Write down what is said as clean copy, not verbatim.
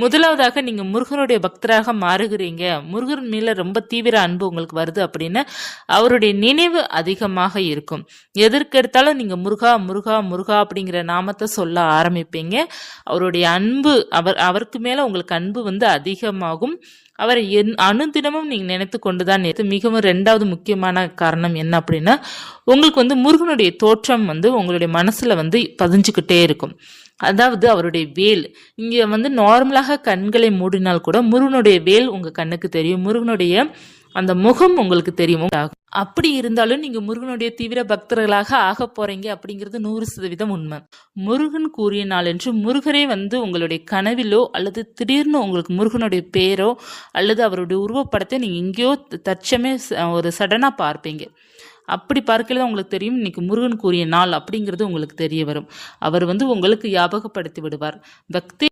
முதலாவதாக நீங்க முருகனுடைய பக்தராக மாறுகிறீங்க, முருகன் மேல ரொம்ப தீவிர அன்பு உங்களுக்கு வருது அப்படின்னு அவருடைய நினைவு அதிகமாக இருக்கும். எதற்கெடுத்தாலும் நீங்க முருகா முருகா முருகா அப்படிங்கிற நாமத்தை சொல்ல ஆரம்பிப்பீங்க. அவருடைய அன்பு அவருக்கு மேல உங்களுக்கு அன்பு வந்து அதிகமாகும். அவரை அனுதினமும் நீங்க நினைத்து கொண்டுதான் மிகவும் 2வது முக்கியமான காரணம் என்ன அப்படின்னா, உங்களுக்கு வந்து முருகனுடைய தோற்றம் வந்து உங்களுடைய மனசுல வந்து பதிஞ்சுக்கிட்டே இருக்கும். அதாவது அவருடைய வேல் இங்க வந்து நார்மலாக கண்களை மூடினால் கூட முருகனுடைய வேல் உங்க கண்ணுக்கு தெரியும். முருகனுடைய அந்த முகம் உங்களுக்கு தெரியும். அப்படி இருந்தாலும் நீங்க முருகனுடைய தீவிர பக்தர்களாக ஆக போறீங்க அப்படிங்கிறது 100% உண்மை. முருகன் கூறிய நாள் என்று முருகரே வந்து உங்களுடைய கனவிலோ அல்லது திடீர்னு உங்களுக்கு முருகனுடைய பேரோ அல்லது அவருடைய உருவப்படத்தை நீங்க எங்கேயோ தற்சமே ஒரு சடனா பார்ப்பீங்க. அப்படி பார்க்கல உங்களுக்கு தெரியும் இன்னைக்கு முருகன் கூறிய நாள் அப்படிங்கிறது உங்களுக்கு தெரிய வரும். அவர் வந்து உங்களுக்கு ஞாபகப்படுத்தி விடுவார். பக்தி